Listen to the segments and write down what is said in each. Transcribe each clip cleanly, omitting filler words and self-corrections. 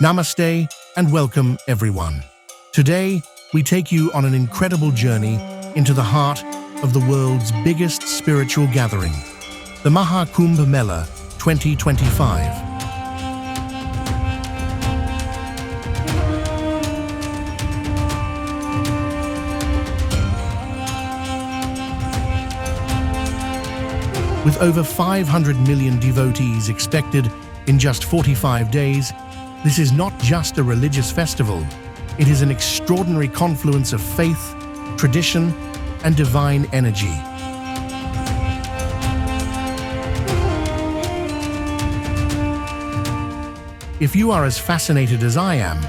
Namaste and welcome everyone. Today, we take you on an incredible journey into the heart of the world's biggest spiritual gathering, the Maha Kumbh Mela 2025. With over 500 million devotees expected in just 45 days, this is not just a religious festival, it is an extraordinary confluence of faith, tradition, and divine energy. If you are as fascinated as I am,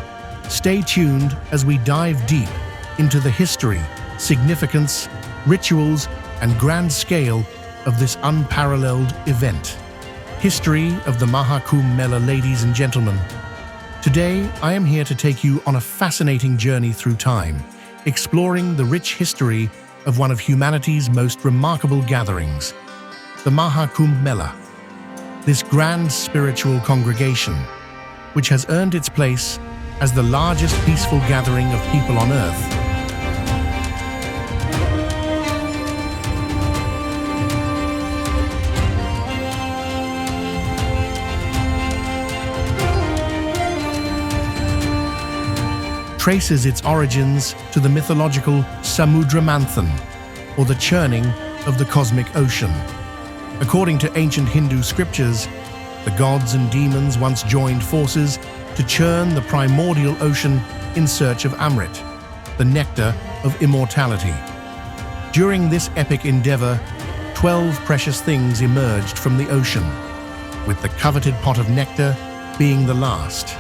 stay tuned as we dive deep into the history, significance, rituals, and grand scale of this unparalleled event. History of the Maha Kumbh Mela, ladies and gentlemen. Today, I am here to take you on a fascinating journey through time, exploring the rich history of one of humanity's most remarkable gatherings, the Maha Kumbh Mela. This grand spiritual congregation, which has earned its place as the largest peaceful gathering of people on earth, traces its origins to the mythological Samudra Manthan, or the churning of the cosmic ocean. According to ancient Hindu scriptures, the gods and demons once joined forces to churn the primordial ocean in search of Amrit, the nectar of immortality. During this epic endeavor, 12 precious things emerged from the ocean, with the coveted pot of nectar being the last.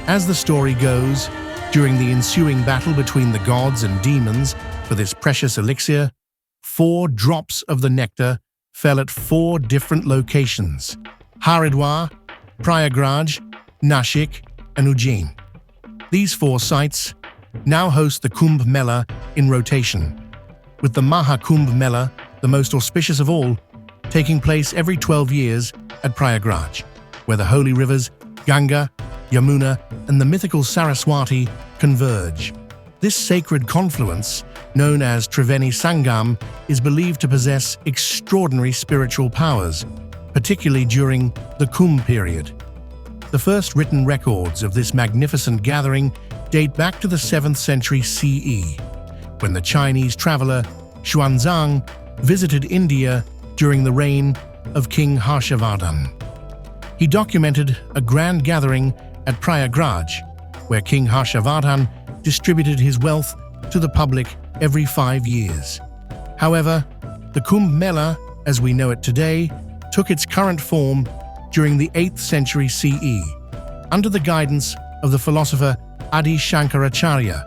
As the story goes, during the ensuing battle between the gods and demons for this precious elixir, 4 drops of the nectar fell at 4 different locations: Haridwar, Prayagraj, Nashik, and Ujjain. These 4 sites now host the Kumbh Mela in rotation, with the Maha Kumbh Mela, the most auspicious of all, taking place every 12 years at Prayagraj, where the holy rivers Ganga, Yamuna, and the mythical Saraswati converge. This sacred confluence, known as Triveni Sangam, is believed to possess extraordinary spiritual powers, particularly during the Kumbh period. The first written records of this magnificent gathering date back to the 7th century CE, when the Chinese traveler Xuanzang visited India during the reign of King Harshavardhan. He documented a grand gathering at Prayagraj, where King Harshavardhan distributed his wealth to the public every 5 years. However, the Kumbh Mela, as we know it today, took its current form during the 8th century CE, under the guidance of the philosopher Adi Shankaracharya,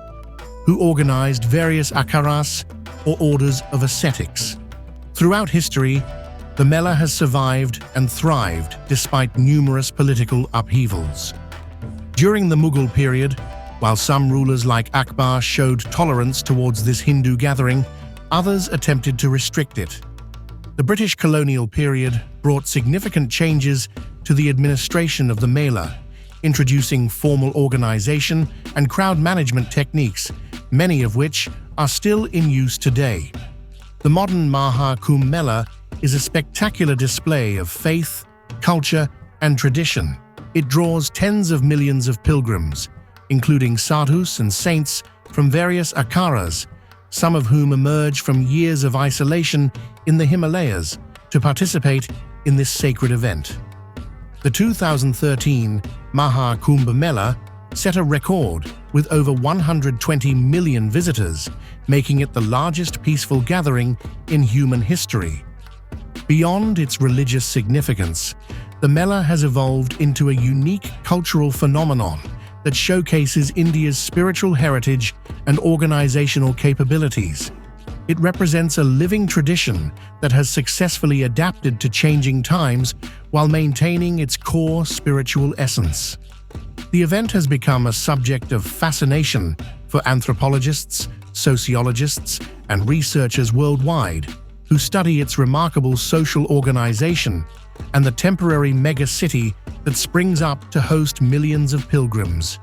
who organized various akharas, or orders of ascetics. Throughout history, the Mela has survived and thrived despite numerous political upheavals. During the Mughal period, while some rulers like Akbar showed tolerance towards this Hindu gathering, others attempted to restrict it. The British colonial period brought significant changes to the administration of the Mela, introducing formal organization and crowd management techniques, many of which are still in use today. The modern Maha Kumbh Mela is a spectacular display of faith, culture, and tradition. It draws tens of millions of pilgrims, including sadhus and saints from various akharas, some of whom emerge from years of isolation in the Himalayas to participate in this sacred event. The 2013 Maha Kumbh Mela set a record with over 120 million visitors, making it the largest peaceful gathering in human history. Beyond its religious significance, the Mela has evolved into a unique cultural phenomenon that showcases India's spiritual heritage and organizational capabilities. It represents a living tradition that has successfully adapted to changing times while maintaining its core spiritual essence. The event has become a subject of fascination for anthropologists, sociologists, and researchers worldwide, who study its remarkable social organization and the temporary mega-city that springs up to host millions of pilgrims.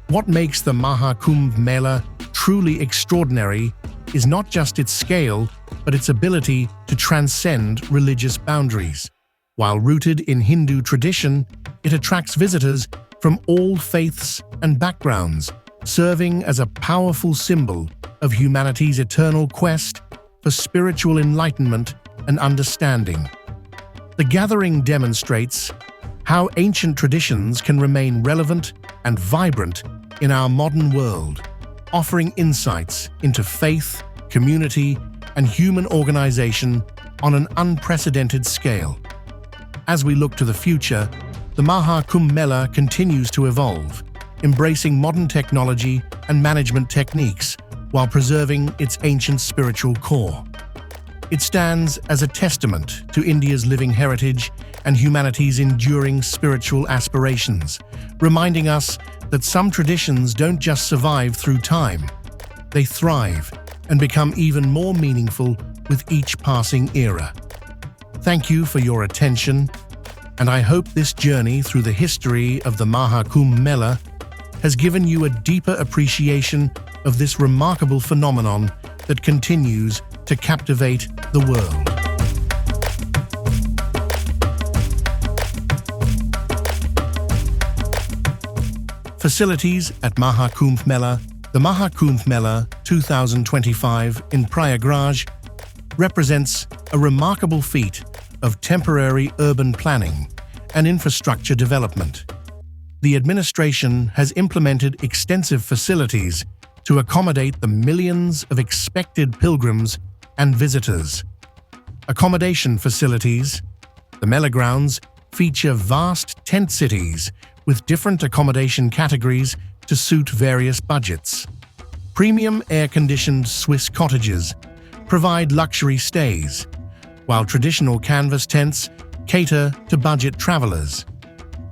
What makes the Maha Kumbh Mela truly extraordinary is not just its scale, but its ability to transcend religious boundaries. While rooted in Hindu tradition, it attracts visitors from all faiths and backgrounds, serving as a powerful symbol of humanity's eternal quest for spiritual enlightenment and understanding. The gathering demonstrates how ancient traditions can remain relevant and vibrant in our modern world, offering insights into faith, community, and human organization on an unprecedented scale. As we look to the future, the Maha Kumbh Mela continues to evolve, embracing modern technology and management techniques while preserving its ancient spiritual core. It stands as a testament to India's living heritage and humanity's enduring spiritual aspirations, reminding us that some traditions don't just survive through time. They thrive and become even more meaningful with each passing era. Thank you for your attention, and I hope this journey through the history of the Maha Kumbh Mela has given you a deeper appreciation of this remarkable phenomenon that continues to captivate the world. Facilities at Maha Kumbh Mela. The Maha Kumbh Mela 2025 in Prayagraj represents a remarkable feat of temporary urban planning and infrastructure development. The administration has implemented extensive facilities to accommodate the millions of expected pilgrims and visitors. Accommodation facilities. The Mela grounds feature vast tent cities with different accommodation categories to suit various budgets. Premium air-conditioned Swiss cottages provide luxury stays, while traditional canvas tents cater to budget travelers.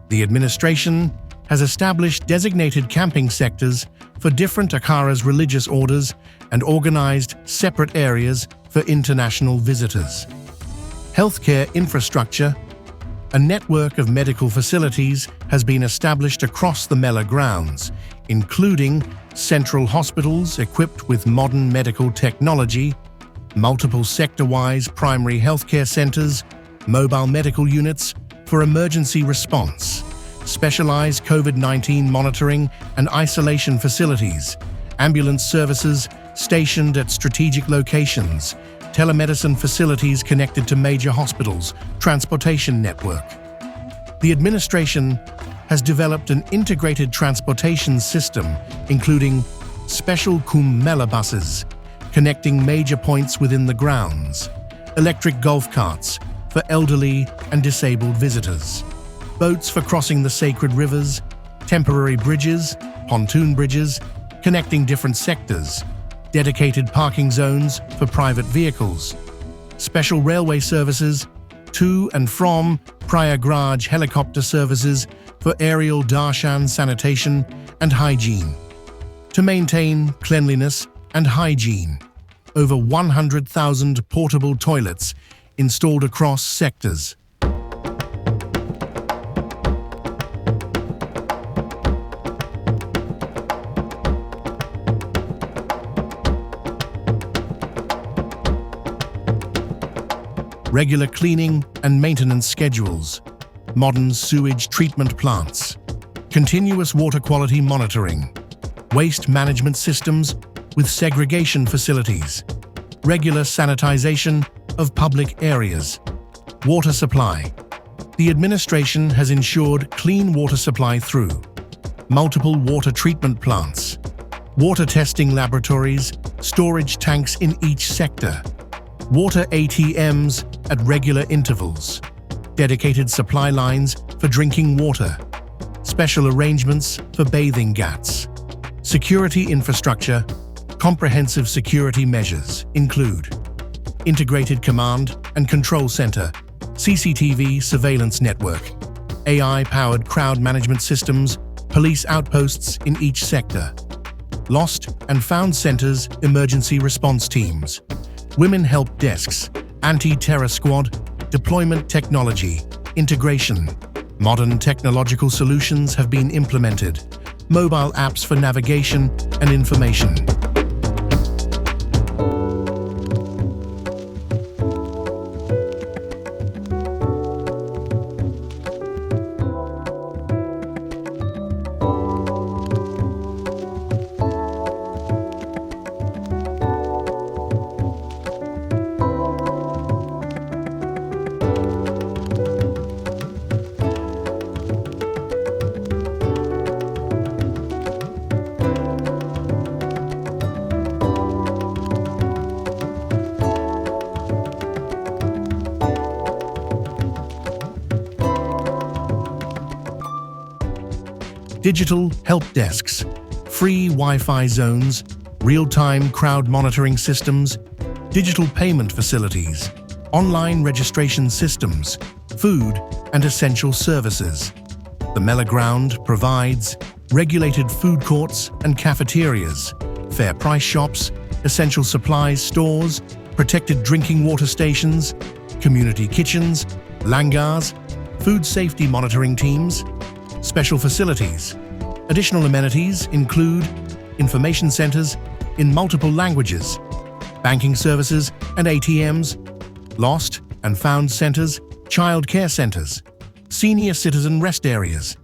The administration has established designated camping sectors for different Akharas religious orders and organized separate areas for international visitors. Healthcare infrastructure. A network of medical facilities has been established across the Mela grounds, including central hospitals equipped with modern medical technology, multiple sector-wise primary healthcare centers, mobile medical units for emergency response, specialized COVID-19 monitoring and isolation facilities, ambulance services stationed at strategic locations, telemedicine facilities connected to major hospitals, transportation network. The administration has developed an integrated transportation system, including special Kumbh Mela buses, connecting major points within the grounds, electric golf carts for elderly and disabled visitors, boats for crossing the sacred rivers, temporary bridges, pontoon bridges, connecting different sectors, dedicated parking zones for private vehicles, special railway services to and from Prayagraj, helicopter services for aerial darshan, sanitation and hygiene. To maintain cleanliness and hygiene, over 100,000 portable toilets installed across sectors. Regular cleaning and maintenance schedules, modern sewage treatment plants, continuous water quality monitoring, waste management systems with segregation facilities, regular sanitization of public areas, water supply. The administration has ensured clean water supply through multiple water treatment plants, water testing laboratories, storage tanks in each sector, water ATMs at regular intervals, dedicated supply lines for drinking water, special arrangements for bathing ghats. Security infrastructure. Comprehensive security measures include integrated command and control center, CCTV surveillance network, AI-powered crowd management systems, police outposts in each sector, lost and found centers, emergency response teams, women help desks, anti-terror squad, Deployment technology, integration. Modern technological solutions have been implemented. Mobile apps for navigation and information. Digital help desks, free Wi-Fi zones, real-time crowd monitoring systems, digital payment facilities, online registration systems, food and essential services. The Mela Ground provides regulated food courts and cafeterias, fair price shops, essential supplies stores, protected drinking water stations, community kitchens, langars, food safety monitoring teams, special facilities. Additional amenities include information centers in multiple languages, banking services and ATMs, lost and found centers, child care centers, senior citizen rest areas,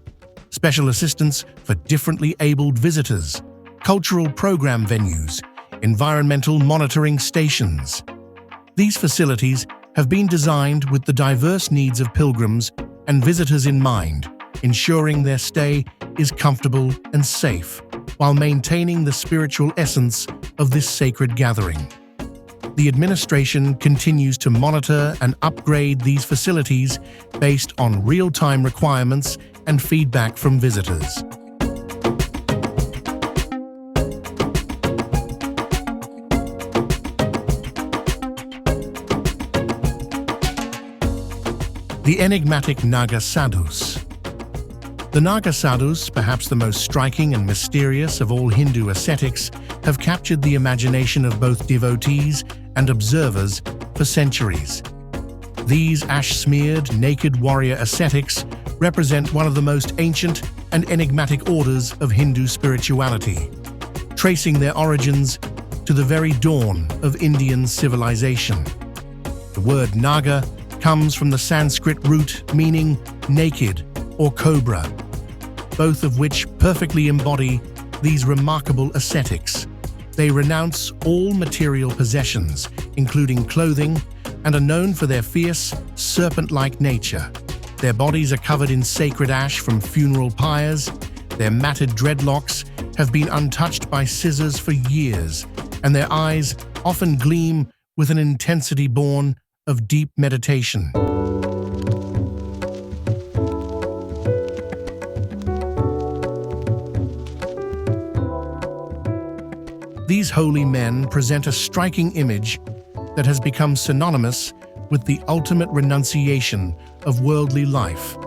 special assistance for differently abled visitors, cultural program venues, environmental monitoring stations. These facilities have been designed with the diverse needs of pilgrims and visitors in mind, ensuring their stay is comfortable and safe, while maintaining the spiritual essence of this sacred gathering. The administration continues to monitor and upgrade these facilities based on real-time requirements and feedback from visitors. The enigmatic Naga sadhus. The Naga sadhus, perhaps the most striking and mysterious of all Hindu ascetics, have captured the imagination of both devotees and observers for centuries. These ash-smeared, naked warrior ascetics represent one of the most ancient and enigmatic orders of Hindu spirituality, tracing their origins to the very dawn of Indian civilization. The word Naga comes from the Sanskrit root meaning naked or cobra, both of which perfectly embody these remarkable ascetics. They renounce all material possessions, including clothing, and are known for their fierce, serpent-like nature. Their bodies are covered in sacred ash from funeral pyres, their matted dreadlocks have been untouched by scissors for years, and their eyes often gleam with an intensity born of deep meditation. These holy men present a striking image that has become synonymous with the ultimate renunciation of worldly life.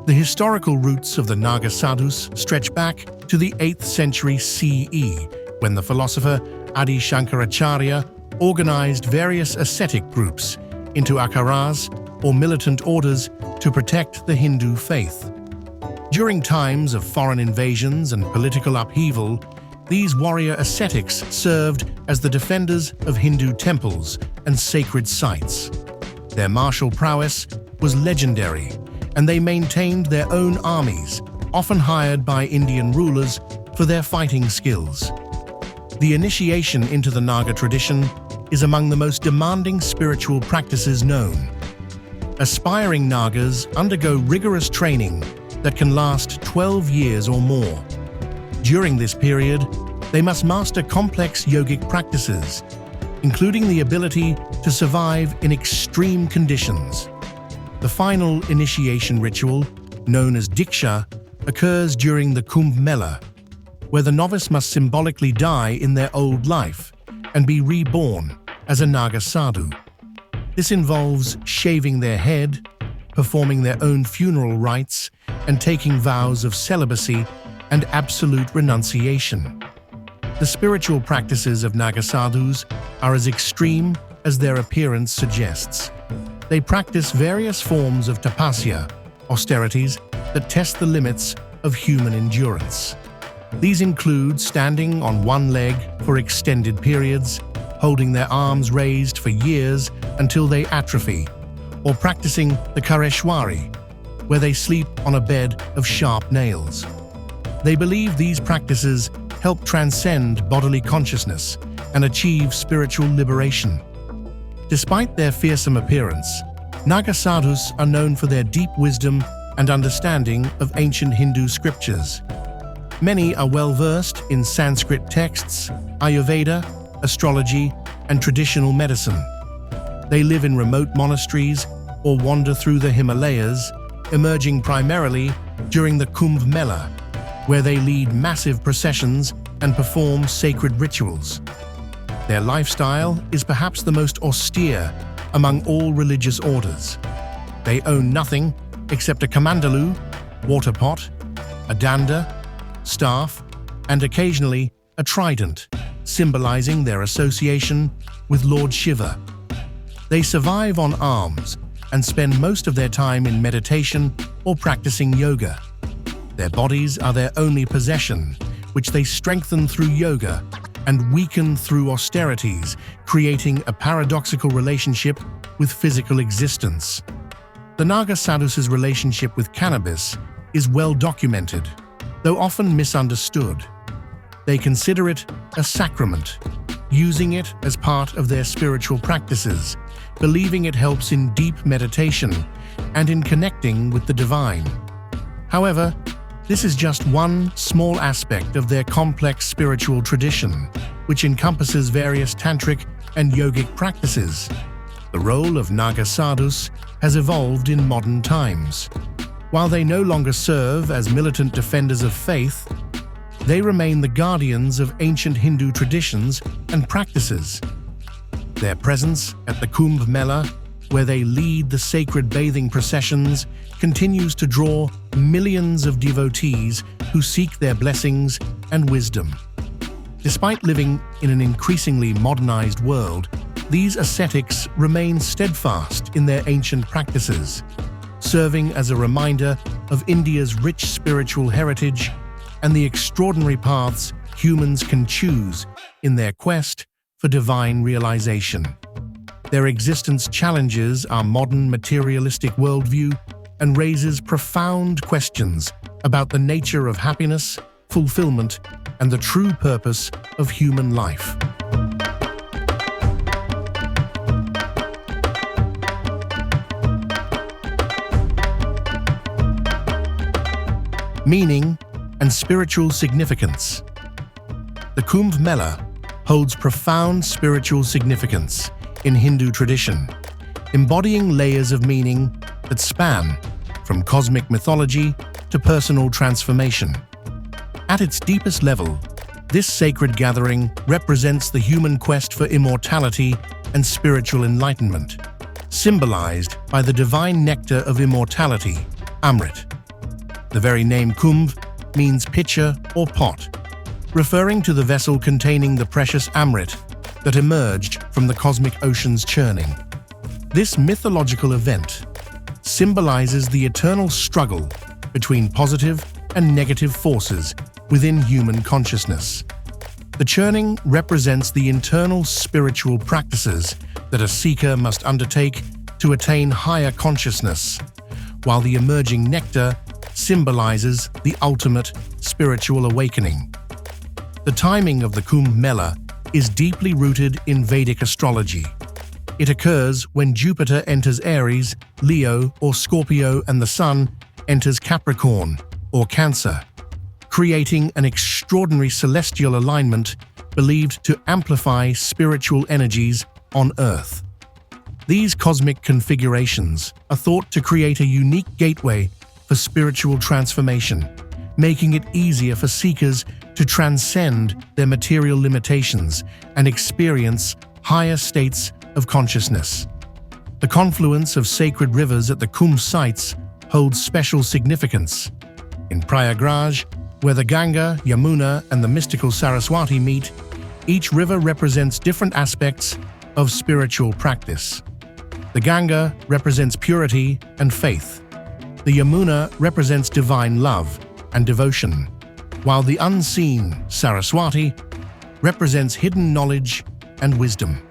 The historical roots of the Naga sadhus stretch back to the 8th century CE, when the philosopher Adi Shankaracharya organized various ascetic groups into akharas or militant orders to protect the Hindu faith. During times of foreign invasions and political upheaval, these warrior ascetics served as the defenders of Hindu temples and sacred sites. Their martial prowess was legendary, and they maintained their own armies, often hired by Indian rulers for their fighting skills. The initiation into the Naga tradition is among the most demanding spiritual practices known. Aspiring Nagas undergo rigorous training that can last 12 years or more. During this period, they must master complex yogic practices, including the ability to survive in extreme conditions. The final initiation ritual, known as Diksha, occurs during the Kumbh Mela, where the novice must symbolically die in their old life and be reborn as a Naga sadhu. This involves shaving their head, performing their own funeral rites, and taking vows of celibacy and absolute renunciation. The spiritual practices of Naga sadhus are as extreme as their appearance suggests. They practice various forms of tapasya, austerities that test the limits of human endurance. These include standing on one leg for extended periods, holding their arms raised for years until they atrophy, or practicing the Kareshwari, where they sleep on a bed of sharp nails. They believe these practices help transcend bodily consciousness and achieve spiritual liberation. Despite their fearsome appearance, Naga sadhus are known for their deep wisdom and understanding of ancient Hindu scriptures. Many are well-versed in Sanskrit texts, Ayurveda, astrology, and traditional medicine. They live in remote monasteries or wander through the Himalayas, emerging primarily during the Kumbh Mela, where they lead massive processions and perform sacred rituals. Their lifestyle is perhaps the most austere among all religious orders. They own nothing except a kamandalu, water pot, a danda, staff, and occasionally a trident, symbolizing their association with Lord Shiva. They survive on alms and spend most of their time in meditation or practicing yoga. Their bodies are their only possession, which they strengthen through yoga and weaken through austerities, creating a paradoxical relationship with physical existence. The Naga sadhus' relationship with cannabis is well documented, though often misunderstood. They consider it a sacrament, using it as part of their spiritual practices, believing it helps in deep meditation and in connecting with the divine. However, this is just one small aspect of their complex spiritual tradition, which encompasses various tantric and yogic practices. The role of Naga sadhus has evolved in modern times. While they no longer serve as militant defenders of faith, they remain the guardians of ancient Hindu traditions and practices. Their presence at the Kumbh Mela, where they lead the sacred bathing processions, continues to draw millions of devotees who seek their blessings and wisdom. Despite living in an increasingly modernized world, these ascetics remain steadfast in their ancient practices, serving as a reminder of India's rich spiritual heritage and the extraordinary paths humans can choose in their quest for divine realization. Their existence challenges our modern materialistic worldview and raises profound questions about the nature of happiness, fulfillment, and the true purpose of human life. Meaning and spiritual significance. The Kumbh Mela holds profound spiritual significance in Hindu tradition, embodying layers of meaning that span from cosmic mythology to personal transformation. At its deepest level, this sacred gathering represents the human quest for immortality and spiritual enlightenment, symbolized by the divine nectar of immortality, Amrit. The very name Kumbh means pitcher or pot, referring to the vessel containing the precious Amrit that emerged from the cosmic ocean's churning. This mythological event symbolizes the eternal struggle between positive and negative forces within human consciousness. The churning represents the internal spiritual practices that a seeker must undertake to attain higher consciousness, while the emerging nectar symbolizes the ultimate spiritual awakening. The timing of the Kumbh Mela is deeply rooted in Vedic astrology. It occurs when Jupiter enters Aries, Leo, or Scorpio, and the Sun enters Capricorn, or Cancer, creating an extraordinary celestial alignment believed to amplify spiritual energies on Earth. These cosmic configurations are thought to create a unique gateway for spiritual transformation, making it easier for seekers to transcend their material limitations and experience higher states of consciousness. The confluence of sacred rivers at the Kumbh sites holds special significance. In Prayagraj, where the Ganga, Yamuna, and the mystical Saraswati meet, each river represents different aspects of spiritual practice. The Ganga represents purity and faith. The Yamuna represents divine love and devotion, while the unseen Saraswati represents hidden knowledge and wisdom.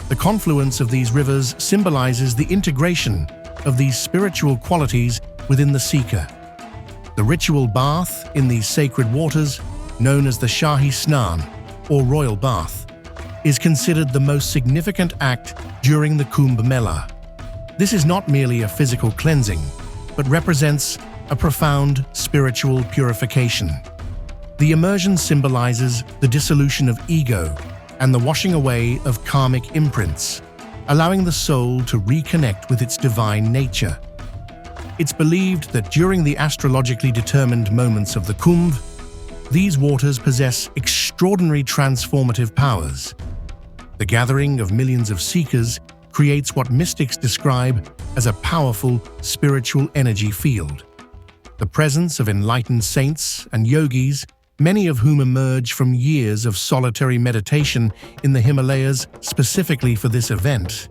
The confluence of these rivers symbolizes the integration of these spiritual qualities within the seeker. The ritual bath in these sacred waters, known as the Shahi Snan, or royal bath, is considered the most significant act during the Kumbh Mela. This is not merely a physical cleansing, but represents a profound spiritual purification. The immersion symbolizes the dissolution of ego and the washing away of karmic imprints, allowing the soul to reconnect with its divine nature. It's believed that during the astrologically determined moments of the Kumbh, these waters possess extraordinary transformative powers. The gathering of millions of seekers creates what mystics describe as a powerful spiritual energy field. The presence of enlightened saints and yogis, many of whom emerge from years of solitary meditation in the Himalayas specifically for this event,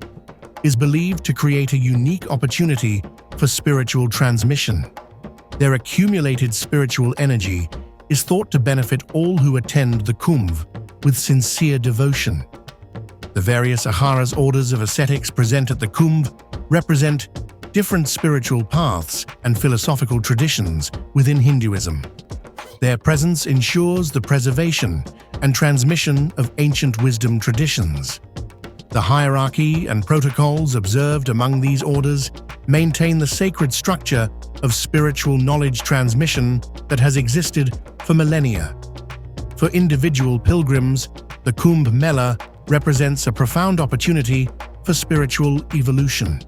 is believed to create a unique opportunity for spiritual transmission. Their accumulated spiritual energy is thought to benefit all who attend the Kumbh with sincere devotion. The various Aharas orders of ascetics present at the Kumbh represent different spiritual paths and philosophical traditions within Hinduism. Their presence ensures the preservation and transmission of ancient wisdom traditions. The hierarchy and protocols observed among these orders maintain the sacred structure of spiritual knowledge transmission that has existed for millennia. For individual pilgrims, the Kumbh Mela represents a profound opportunity for spiritual evolution.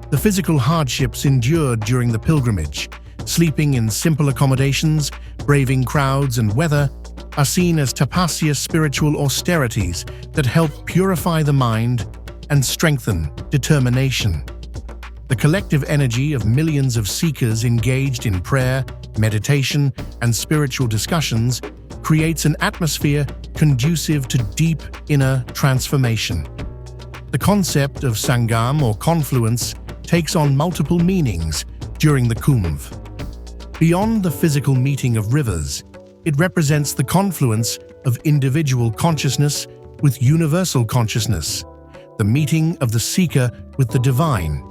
The physical hardships endured during the pilgrimage, sleeping in simple accommodations, braving crowds and weather, are seen as tapasya spiritual austerities that help purify the mind and strengthen determination. The collective energy of millions of seekers engaged in prayer, meditation, and spiritual discussions creates an atmosphere conducive to deep inner transformation. The concept of Sangam or confluence takes on multiple meanings during the Kumbh. Beyond the physical meeting of rivers, it represents the confluence of individual consciousness with universal consciousness, the meeting of the seeker with the divine,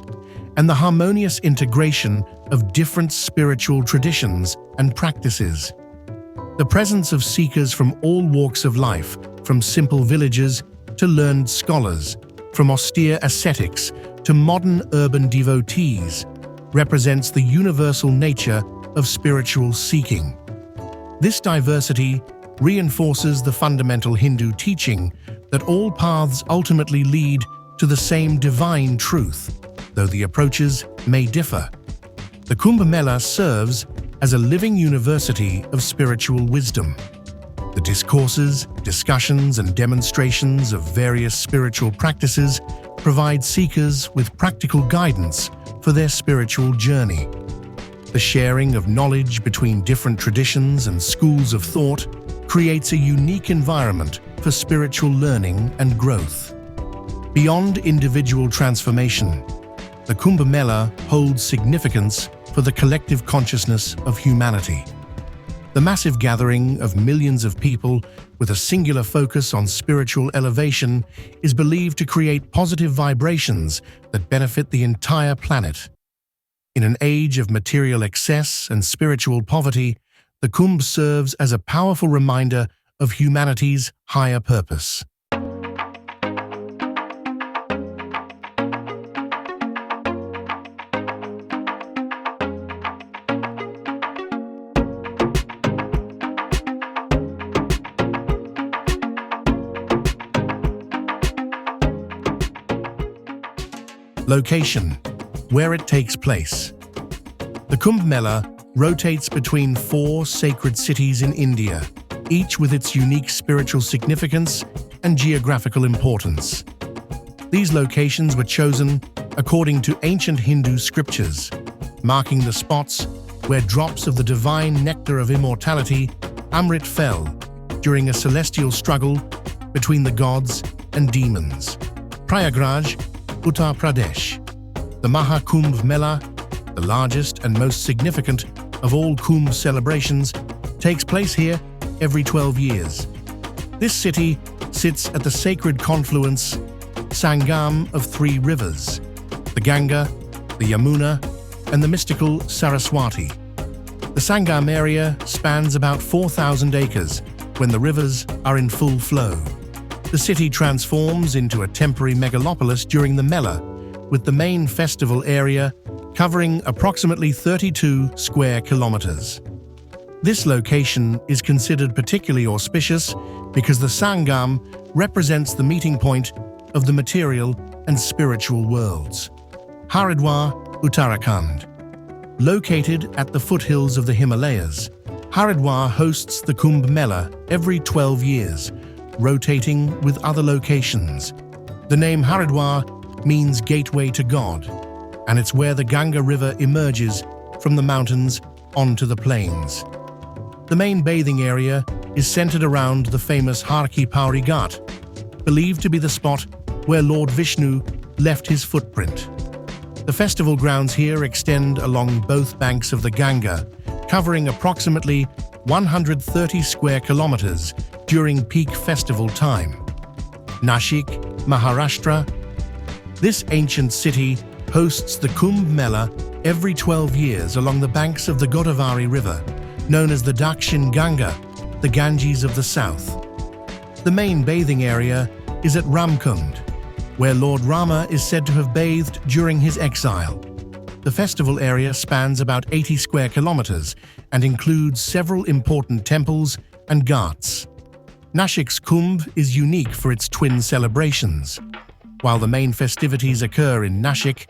and the harmonious integration of different spiritual traditions and practices. The presence of seekers from all walks of life, from simple villagers to learned scholars, from austere ascetics to modern urban devotees, represents the universal nature of spiritual seeking. This diversity reinforces the fundamental Hindu teaching that all paths ultimately lead to the same divine truth, though the approaches may differ. The Kumbh Mela serves as a living university of spiritual wisdom. The discourses, discussions, and demonstrations of various spiritual practices provide seekers with practical guidance for their spiritual journey. The sharing of knowledge between different traditions and schools of thought creates a unique environment for spiritual learning and growth. Beyond individual transformation, the Kumbh Mela holds significance for the collective consciousness of humanity. The massive gathering of millions of people with a singular focus on spiritual elevation is believed to create positive vibrations that benefit the entire planet. In an age of material excess and spiritual poverty, the Kumbh serves as a powerful reminder of humanity's higher purpose. Location: where it takes place. The Kumbh Mela rotates between 4 sacred cities in India, each with its unique spiritual significance and geographical importance. These locations were chosen according to ancient Hindu scriptures, marking the spots where drops of the divine nectar of immortality, Amrit, fell during a celestial struggle between the gods and demons. Prayagraj, Uttar Pradesh. The Maha Kumbh Mela, the largest and most significant of all Kumbh celebrations, takes place here every 12 years. This city sits at the sacred confluence, Sangam of three rivers, the Ganga, the Yamuna, and the mystical Saraswati. The Sangam area spans about 4,000 acres when the rivers are in full flow. The city transforms into a temporary megalopolis during the Mela, with the main festival area covering approximately 32 square kilometers. This location is considered particularly auspicious because the Sangam represents the meeting point of the material and spiritual worlds. Haridwar, Uttarakhand. Located at the foothills of the Himalayas, Haridwar hosts the Kumbh Mela every 12 years, rotating with other locations. The name Haridwar means gateway to God, and it's where the Ganga River emerges from the mountains onto the plains. The main bathing area is centered around the famous Har Ki Pauri Ghat, believed to be the spot where Lord Vishnu left his footprint. The festival grounds here extend along both banks of the Ganga, covering approximately 130 square kilometers during peak festival time. Nashik, Maharashtra. This ancient city hosts the Kumbh Mela every 12 years along the banks of the Godavari River, known as the Dakshin Ganga, the Ganges of the south. The main bathing area is at Ramkund, where Lord Rama is said to have bathed during his exile. The festival area spans about 80 square kilometers and includes several important temples and ghats. Nashik's Kumbh is unique for its twin celebrations. While the main festivities occur in Nashik,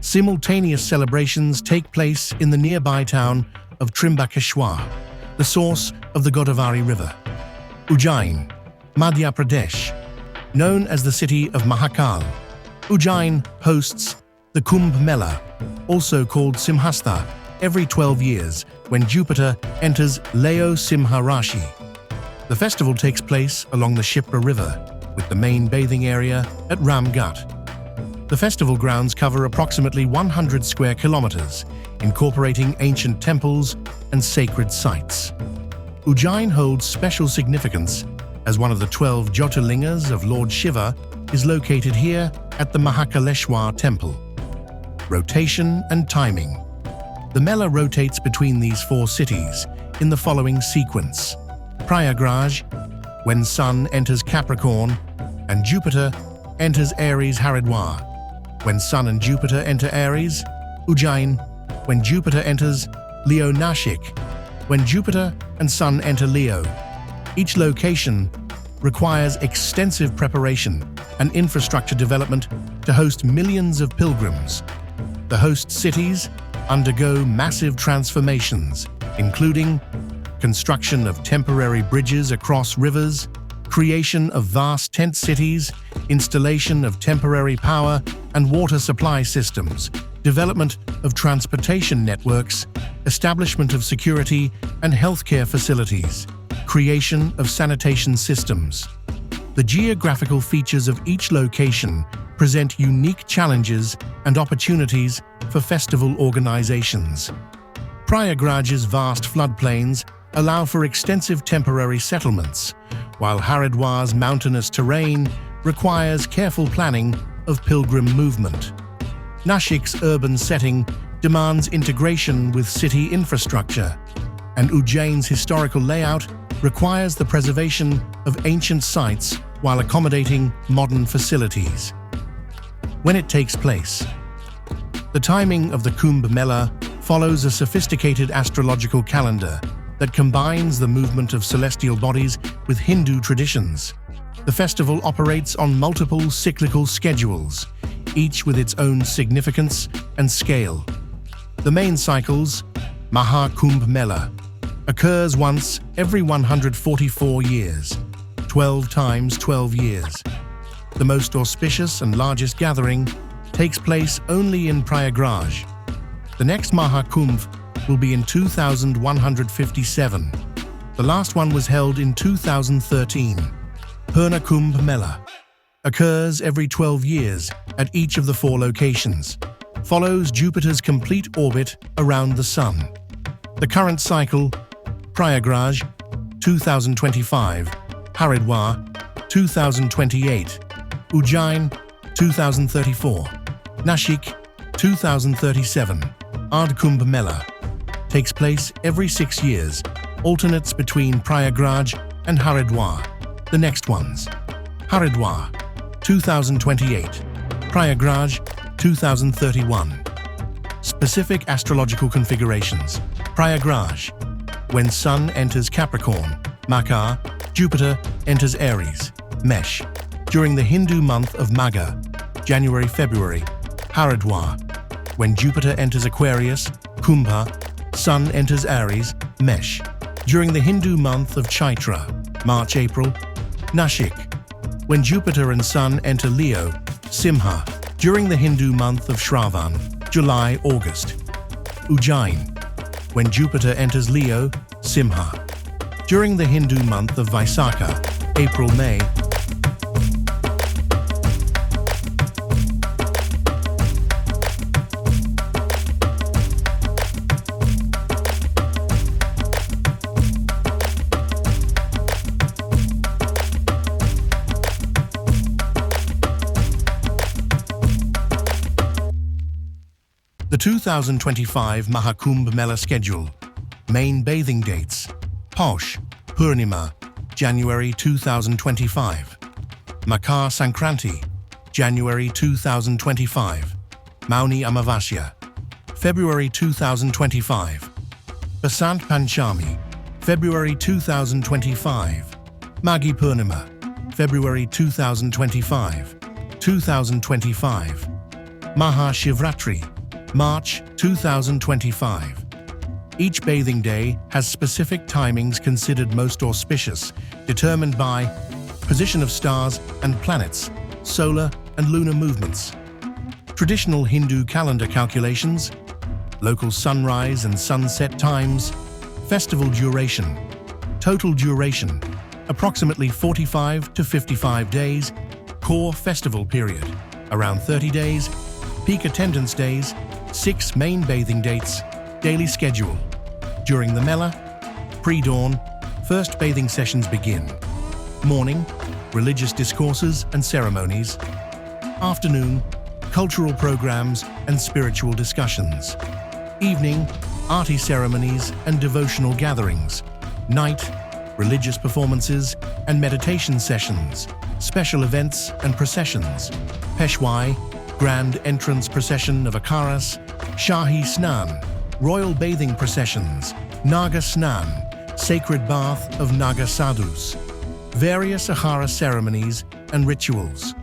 simultaneous celebrations take place in the nearby town of Trimbakeshwar, the source of the Godavari River. Ujjain, Madhya Pradesh. Known as the city of Mahakal, Ujjain hosts the Kumbh Mela, also called Simhastha, every 12 years when Jupiter enters Leo Simha Rashi. The festival takes place along the Shipra River, with the main bathing area at Ramghat. The festival grounds cover approximately 100 square kilometers, incorporating ancient temples and sacred sites. Ujjain holds special significance as one of the 12 Jyotirlingas of Lord Shiva is located here at the Mahakaleshwar temple. Rotation and timing. The Mela rotates between these four cities in the following sequence. Prayagraj, when Sun enters Capricorn, and Jupiter enters Aries Haridwar. When Sun and Jupiter enter Aries, Ujjain. When Jupiter enters Leo Nashik. When Jupiter and Sun enter Leo. Each location requires extensive preparation and infrastructure development to host millions of pilgrims. The host cities undergo massive transformations, including construction of temporary bridges across rivers, creation of vast tent cities, installation of temporary power and water supply systems, development of transportation networks, establishment of security and healthcare facilities, creation of sanitation systems. The geographical features of each location present unique challenges and opportunities for festival organizations. Prayagraj's vast floodplains allow for extensive temporary settlements, while Haridwar's mountainous terrain requires careful planning of pilgrim movement. Nashik's urban setting demands integration with city infrastructure, and Ujjain's historical layout requires the preservation of ancient sites while accommodating modern facilities. When it takes place. The timing of the Kumbh Mela follows a sophisticated astrological calendar that combines the movement of celestial bodies with Hindu traditions. The festival operates on multiple cyclical schedules, each with its own significance and scale. The main cycles, Maha Kumbh Mela, occurs once every 144 years, 12 times 12 years. The most auspicious and largest gathering takes place only in Prayagraj. The next Maha Kumbh will be in 2157. The last one was held in 2013, Purna Kumbh Mela. occurs every 12 years at each of the 4 locations, follows Jupiter's complete orbit around the Sun. The current cycle: Prayagraj, 2025, Haridwar, 2028, Ujjain, 2034, Nashik, 2037. Maha Kumbh Mela takes place every 6 years, alternates between Prayagraj and Haridwar. The next ones: Haridwar, 2028, Prayagraj, 2031. Specific astrological configurations: Prayagraj, when Sun enters Capricorn, Makar, Jupiter enters Aries, Mesh. During the Hindu month of Magha, January-February. Haridwar, when Jupiter enters Aquarius, Kumbha, Sun enters Aries, Mesh. During the Hindu month of Chaitra, March-April. Nashik, when Jupiter and Sun enter Leo, Simha. During the Hindu month of Shravan, July-August. Ujjain, when Jupiter enters Leo, Simha. During the Hindu month of Vaisakha, April-May. The 2025 Maha Kumbh Mela schedule. Main bathing dates: Paush, Purnima, January 2025. Makar Sankranti, January 2025. Mauni Amavasya, February 2025. Basant Panchami, February 2025. Maghi Purnima, February 2025. 2025. Maha Shivratri, March 2025. Each bathing day has specific timings considered most auspicious, determined by position of stars and planets, solar and lunar movements. Traditional Hindu calendar calculations, local sunrise and sunset times, festival duration, total duration, approximately 45 to 55 days, core festival period, around 30 days, peak attendance days, 6 main bathing dates, daily schedule. During the Mela, pre-dawn, first bathing sessions begin. Morning, religious discourses and ceremonies. Afternoon, cultural programs and spiritual discussions. Evening, arti ceremonies and devotional gatherings. Night, religious performances and meditation sessions. Special events and processions. Peshwai, grand entrance procession of Akaras. Shahi Snan, royal bathing processions. Naga Snan, sacred bath of Naga sadhus. Various Ahara ceremonies and rituals.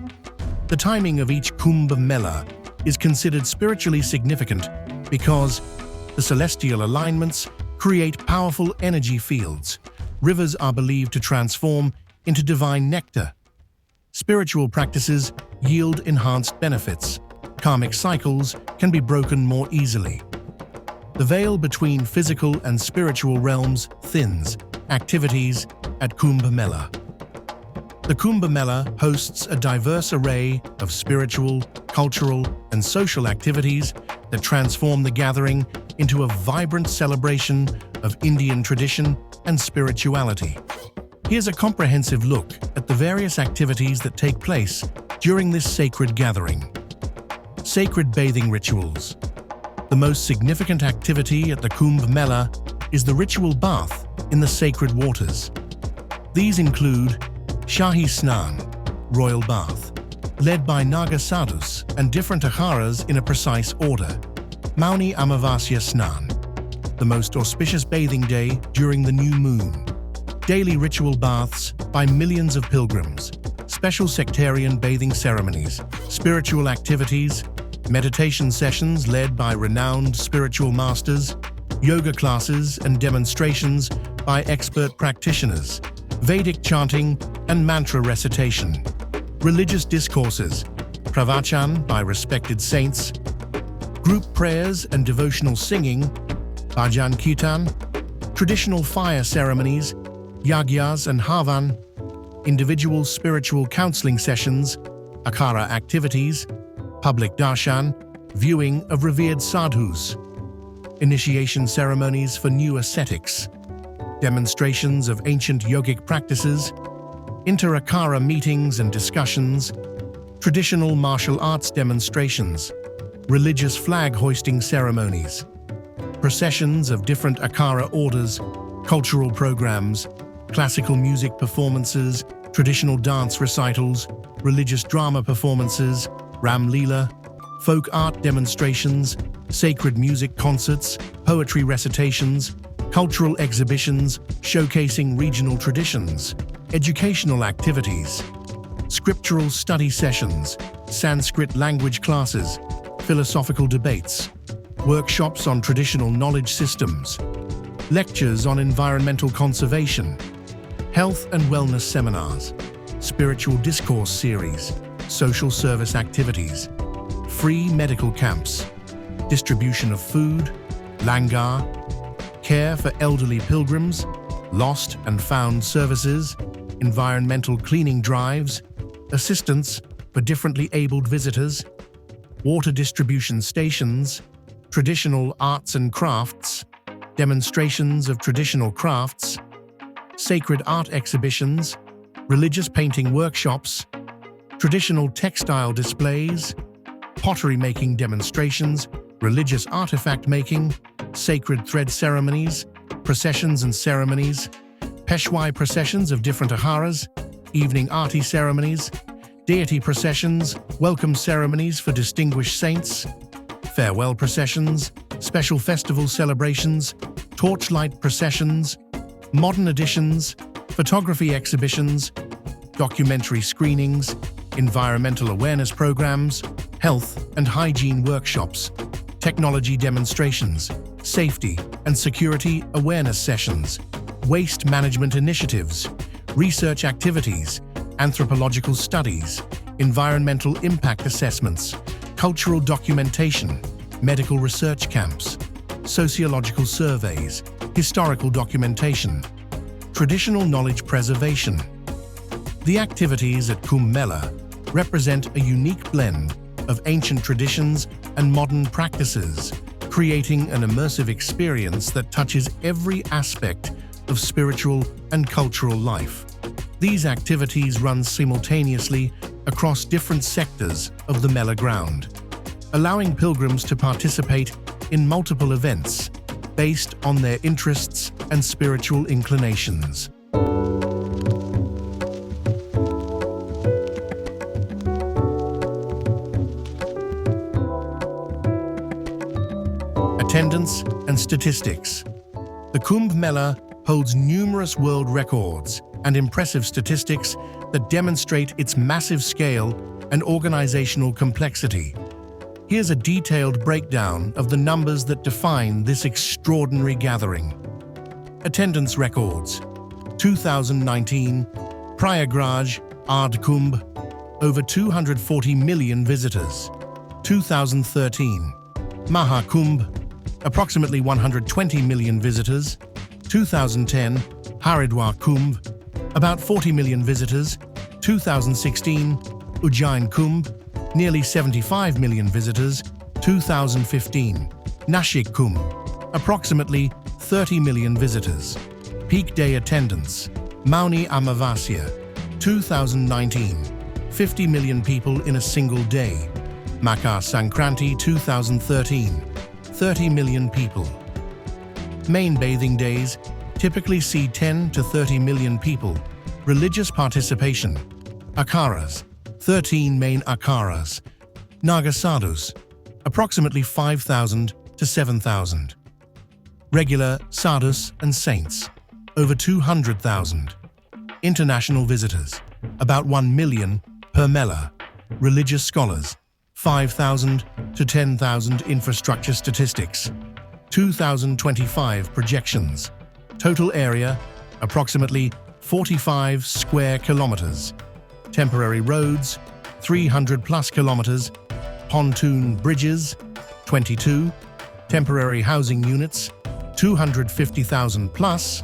The timing of each Kumbh Mela is considered spiritually significant because the celestial alignments create powerful energy fields. Rivers are believed to transform into divine nectar. Spiritual practices yield enhanced benefits. Karmic cycles can be broken more easily. The veil between physical and spiritual realms thins. Activities at Kumbh Mela. The Kumbh Mela hosts a diverse array of spiritual, cultural, and social activities that transform the gathering into a vibrant celebration of Indian tradition and spirituality. Here's a comprehensive look at the various activities that take place during this sacred gathering. Sacred bathing rituals. The most significant activity at the Kumbh Mela is the ritual bath in the sacred waters. These include Shahi Snan, royal bath, led by Naga sadhus and different akharas in a precise order. Mauni Amavasya Snan, the most auspicious bathing day during the new moon. Daily ritual baths by millions of pilgrims. Special sectarian bathing ceremonies, spiritual activities, meditation sessions led by renowned spiritual masters, yoga classes and demonstrations by expert practitioners, Vedic chanting and mantra recitation, religious discourses, pravachan by respected saints, group prayers and devotional singing, bhajan kirtan, traditional fire ceremonies, yagyas and havan, individual spiritual counseling sessions, Akara activities, public darshan, viewing of revered sadhus, initiation ceremonies for new ascetics, demonstrations of ancient yogic practices, inter-Akara meetings and discussions, traditional martial arts demonstrations, religious flag-hoisting ceremonies, processions of different Akara orders, cultural programs, classical music performances, traditional dance recitals, religious drama performances, Ram Leela, folk art demonstrations, sacred music concerts, poetry recitations, cultural exhibitions showcasing regional traditions, educational activities, scriptural study sessions, Sanskrit language classes, philosophical debates, workshops on traditional knowledge systems, lectures on environmental conservation, health and wellness seminars, spiritual discourse series, social service activities, free medical camps, distribution of food, langar, care for elderly pilgrims, lost and found services, environmental cleaning drives, assistance for differently abled visitors, water distribution stations, traditional arts and crafts, demonstrations of traditional crafts, sacred art exhibitions, religious painting workshops, traditional textile displays, pottery making demonstrations, religious artifact making, sacred thread ceremonies, processions and ceremonies, Peshwai processions of different aharas, evening arti ceremonies, deity processions, welcome ceremonies for distinguished saints, farewell processions, special festival celebrations, torchlight processions, modern editions, photography exhibitions, documentary screenings, environmental awareness programs, health and hygiene workshops, technology demonstrations, safety and security awareness sessions, waste management initiatives, research activities, anthropological studies, environmental impact assessments, cultural documentation, medical research camps, sociological surveys, historical documentation, traditional knowledge preservation. The activities at Kumbh Mela represent a unique blend of ancient traditions and modern practices, creating an immersive experience that touches every aspect of spiritual and cultural life. These activities run simultaneously across different sectors of the Mela ground, allowing pilgrims to participate in multiple events based on their interests and spiritual inclinations. Attendance and statistics. The Kumbh Mela holds numerous world records and impressive statistics that demonstrate its massive scale and organizational complexity. Here's a detailed breakdown of the numbers that define this extraordinary gathering. Attendance records. 2019, Prayagraj, Ard Kumbh, over 240 million visitors. 2013, Maha Kumbh, approximately 120 million visitors. 2010, Haridwar Kumbh, about 40 million visitors. 2016, Ujjain Kumbh, nearly 75 million visitors. 2015, Nashik Kumbh, approximately 30 million visitors. Peak day attendance. Mauni Amavasya, 2019, 50 million people in a single day. Makar Sankranti 2013, 30 million people. Main bathing days typically see 10 to 30 million people. Religious participation. Akaras, 13 main akaras. Naga sadhus, approximately 5,000 to 7,000. Regular sadhus and saints, over 200,000. International visitors, about 1 million per Mela. Religious scholars, 5,000 to 10,000. Infrastructure statistics. 2025 projections. Total area, approximately 45 square kilometers. Temporary roads, 300 plus kilometers. Pontoon bridges, 22. Temporary housing units, 250,000 plus.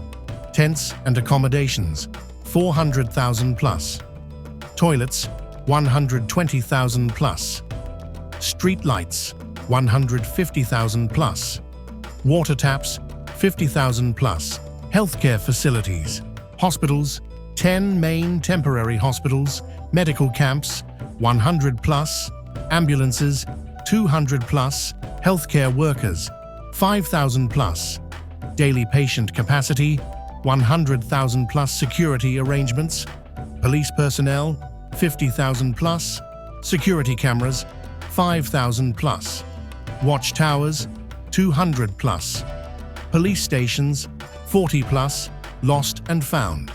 Tents and accommodations, 400,000 plus. Toilets, 120,000 plus. Street lights, 150,000 plus. Water taps, 50,000 plus. Healthcare facilities, hospitals, 10 main temporary hospitals, medical camps, 100 plus. Ambulances, 200 plus. Healthcare workers, 5,000 plus. Daily patient capacity, 100,000 plus. Security arrangements, police personnel, 50,000 plus. Security cameras, 5,000 plus. Watchtowers, 200 plus. Police stations, 40 plus. Lost and found.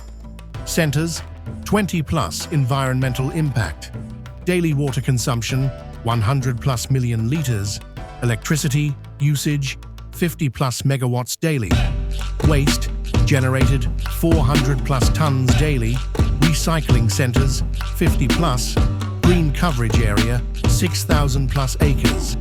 Centers, 20 plus. Environmental impact. Daily water consumption, 100 plus million liters. Electricity usage, 50 plus megawatts daily. Waste generated, 400 plus tons daily. Recycling centers, 50 plus. Green coverage area, 6,000 plus acres.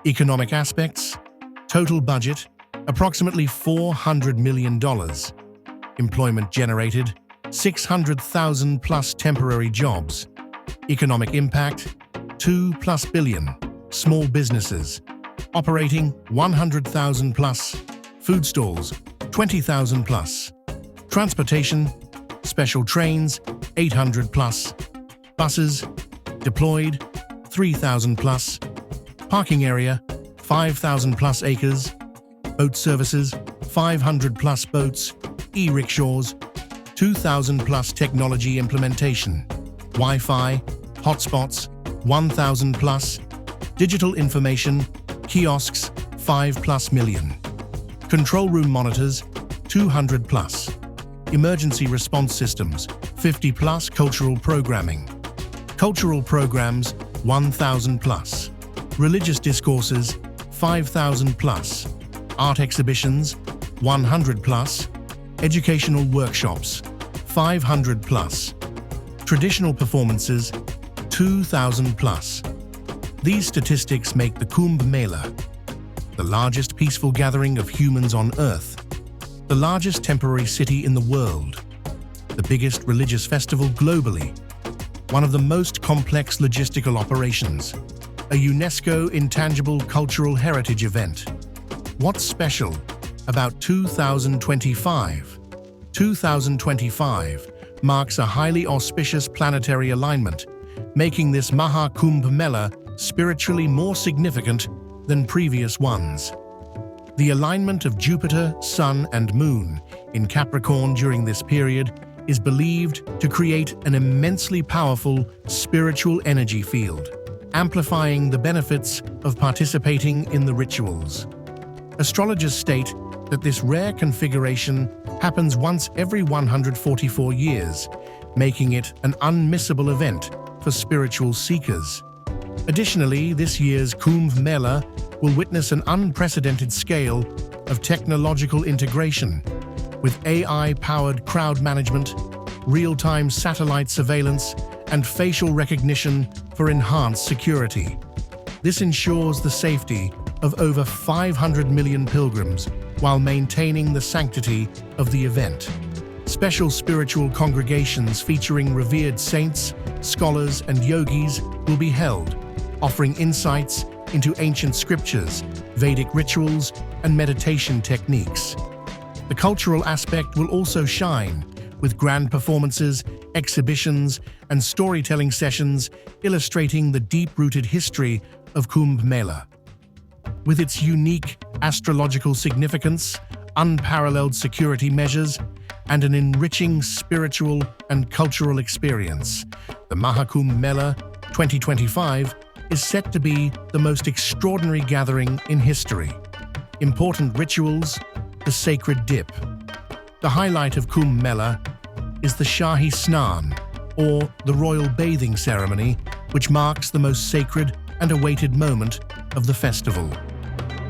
Economic aspects: total budget, approximately $400 million. Employment generated, 600,000 plus temporary jobs. Economic impact, 2+ billion. Small businesses, operating 100,000 plus. Food stalls, 20,000 plus. Transportation, special trains, 800 plus. Buses, deployed, 3,000 plus. Parking area, 5,000 plus acres. Boat services, 500 plus boats. E-rickshaws, 2,000 plus technology implementation. Wi-Fi, hotspots, 1,000 plus. Digital information, kiosks, 5+ million. Control room monitors, 200 plus. Emergency response systems, 50 plus. Cultural programming. Cultural programs, 1,000 plus. Religious discourses, 5,000 plus. Art exhibitions, 100 plus. Educational workshops, 500 plus. Traditional performances, 2,000 plus. These statistics make the Kumbh Mela the largest peaceful gathering of humans on Earth, the largest temporary city in the world, the biggest religious festival globally, one of the most complex logistical operations, a UNESCO intangible cultural heritage event. What's special about 2025? 2025 marks a highly auspicious planetary alignment, making this Maha Kumbh Mela spiritually more significant than previous ones. The alignment of Jupiter, Sun, and Moon in Capricorn during this period is believed to create an immensely powerful spiritual energy field, amplifying the benefits of participating in the rituals. Astrologers state that this rare configuration happens once every 144 years, making it an unmissable event for spiritual seekers. Additionally, this year's Kumbh Mela will witness an unprecedented scale of technological integration, with AI-powered crowd management, real-time satellite surveillance, and facial recognition for enhanced security. This ensures the safety of over 500 million pilgrims while maintaining the sanctity of the event. Special spiritual congregations featuring revered saints, scholars, and yogis will be held, offering insights into ancient scriptures, Vedic rituals, and meditation techniques. The cultural aspect will also shine, with grand performances, exhibitions, and storytelling sessions illustrating the deep-rooted history of Kumbh Mela. With its unique astrological significance, unparalleled security measures, and an enriching spiritual and cultural experience, the Maha Kumbh Mela 2025 is set to be the most extraordinary gathering in history. Important rituals: the sacred dip. The highlight of Kumbh Mela is the Shahi Snan, or the royal bathing ceremony, which marks the most sacred and awaited moment of the festival.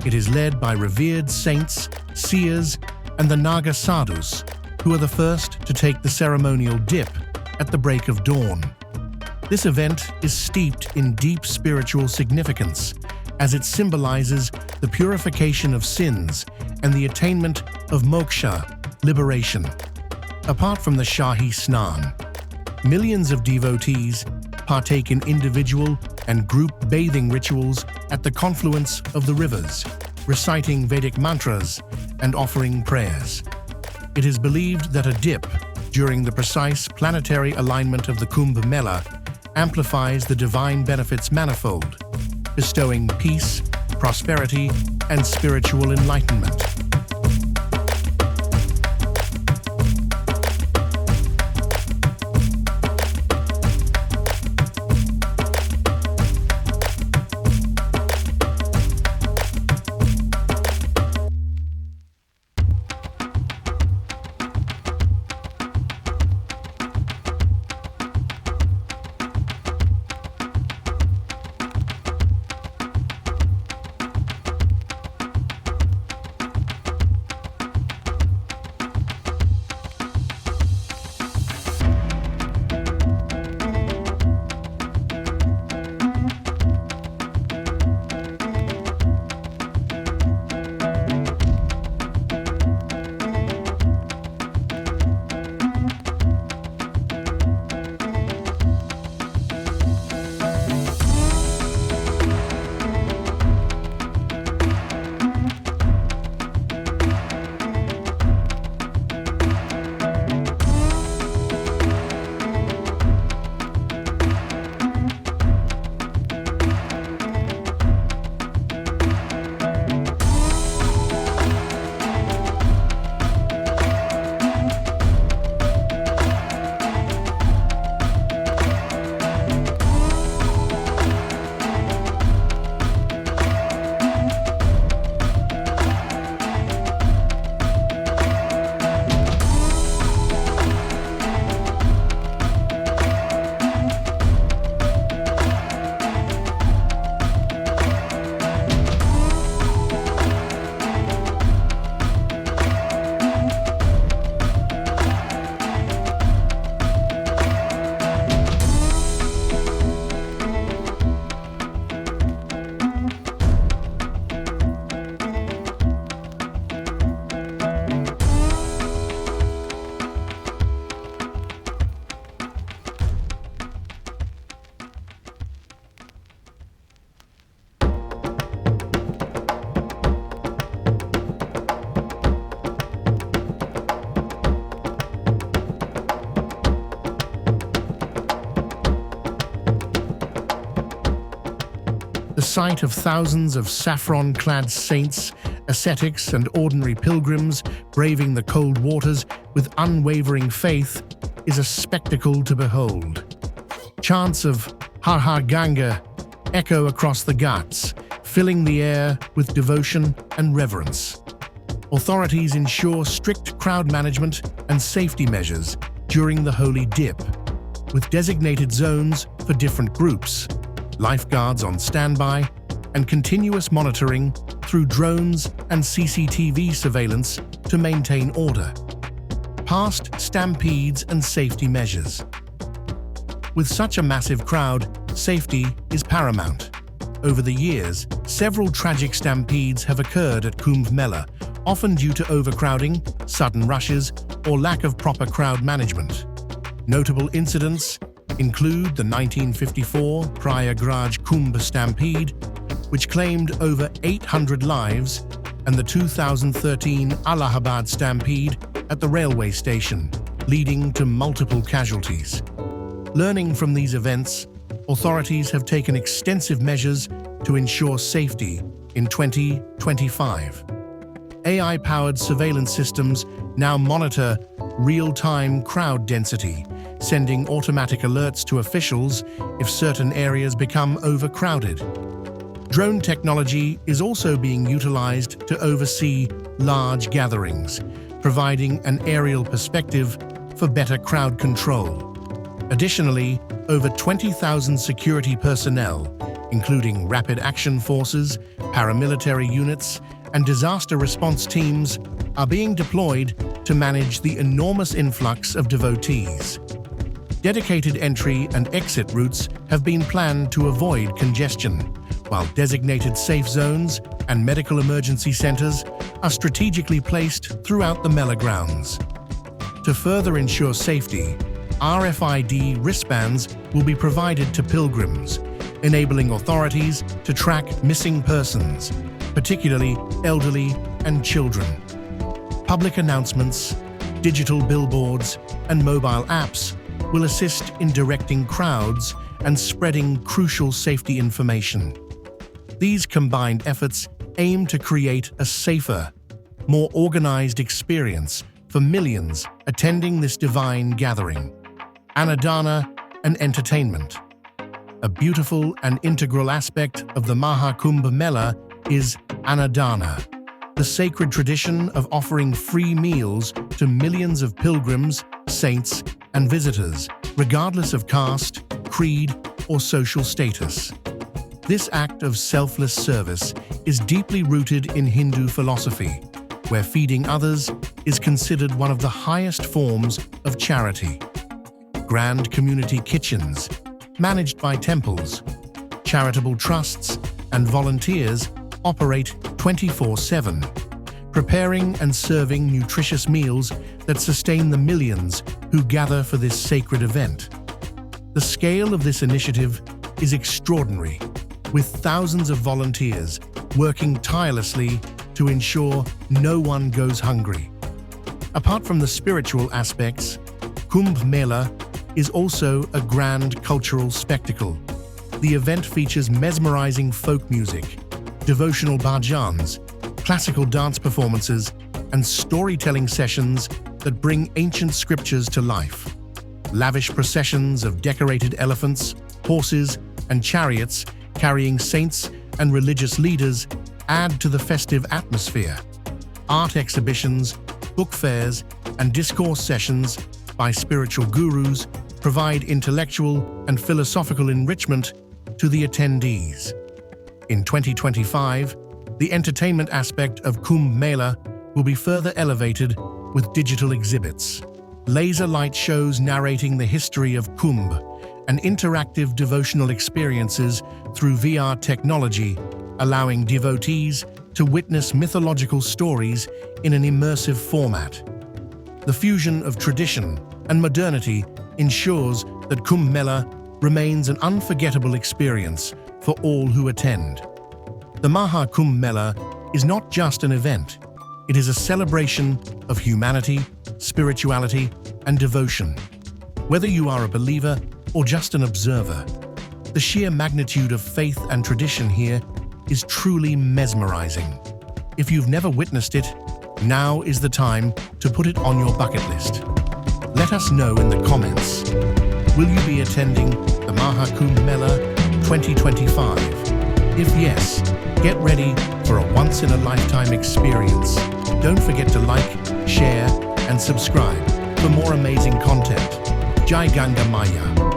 It is led by revered saints, seers, and the Naga sadhus, who are the first to take the ceremonial dip at the break of dawn. This event is steeped in deep spiritual significance, as it symbolizes the purification of sins and the attainment of moksha, liberation. Apart from the Shahi Snan, millions of devotees partake in individual and group bathing rituals at the confluence of the rivers, reciting Vedic mantras and offering prayers. It is believed that a dip during the precise planetary alignment of the Kumbh Mela amplifies the divine benefits manifold, bestowing peace, prosperity, and spiritual enlightenment. the sight of thousands of saffron-clad saints, ascetics, and ordinary pilgrims braving the cold waters with unwavering faith is a spectacle to behold. Chants of Har Har Ganga echo across the Ghats, filling the air with devotion and reverence. Authorities ensure strict crowd management and safety measures during the holy dip, with designated zones for different groups, lifeguards on standby, and continuous monitoring through drones and CCTV surveillance to maintain order. Past stampedes and safety measures. With such a massive crowd, safety is paramount. Over the years, several tragic stampedes have occurred at Kumbh Mela, often due to overcrowding, sudden rushes, or lack of proper crowd management. Notable incidents include the 1954 Prayagraj Kumbh Stampede, which claimed over 800 lives, and the 2013 Allahabad Stampede at the railway station, leading to multiple casualties. Learning from these events, authorities have taken extensive measures to ensure safety in 2025. AI-powered surveillance systems now monitor real-time crowd density, sending automatic alerts to officials if certain areas become overcrowded. Drone technology is also being utilized to oversee large gatherings, providing an aerial perspective for better crowd control. Additionally, over 20,000 security personnel, including rapid action forces, paramilitary units, and disaster response teams, are being deployed to manage the enormous influx of devotees. Dedicated entry and exit routes have been planned to avoid congestion, while designated safe zones and medical emergency centers are strategically placed throughout the Mela grounds. To further ensure safety, RFID wristbands will be provided to pilgrims, enabling authorities to track missing persons, particularly elderly and children. Public announcements, digital billboards, and mobile apps will assist in directing crowds and spreading crucial safety information. These combined efforts aim to create a safer, more organized experience for millions attending this divine gathering. Annadana and entertainment. A beautiful and integral aspect of the Maha Kumbh Mela is Annadana, the sacred tradition of offering free meals to millions of pilgrims, saints, and visitors, regardless of caste, creed, or social status. This act of selfless service is deeply rooted in Hindu philosophy, where feeding others is considered one of the highest forms of charity. Grand community kitchens, managed by temples, charitable trusts, and volunteers, operate 24/7, preparing and serving nutritious meals that sustain the millions who gather for this sacred event. The scale of this initiative is extraordinary, with thousands of volunteers working tirelessly to ensure no one goes hungry. Apart from the spiritual aspects, Kumbh Mela is also a grand cultural spectacle. The event features mesmerizing folk music, devotional bhajans, classical dance performances, and storytelling sessions that bring ancient scriptures to life. Lavish processions of decorated elephants, horses, and chariots carrying saints and religious leaders add to the festive atmosphere. Art exhibitions, book fairs, and discourse sessions by spiritual gurus provide intellectual and philosophical enrichment to the attendees. In 2025, the entertainment aspect of Kumbh Mela will be further elevated with digital exhibits, laser light shows narrating the history of Kumbh, and interactive devotional experiences through VR technology, allowing devotees to witness mythological stories in an immersive format. The fusion of tradition and modernity ensures that Kumbh Mela remains an unforgettable experience for all who attend. The Maha Kumbh Mela is not just an event, it is a celebration of humanity, spirituality, and devotion. Whether you are a believer or just an observer, The sheer magnitude of faith and tradition here is truly mesmerizing. If you've never witnessed it, now is the time to put it on your bucket list. Let us know in the comments. Will you be attending the Maha Kumbh Mela 2025? If yes, get ready for a once-in-a-lifetime experience. Don't forget to like, share, and subscribe for more amazing content. Jai Ganga Maya.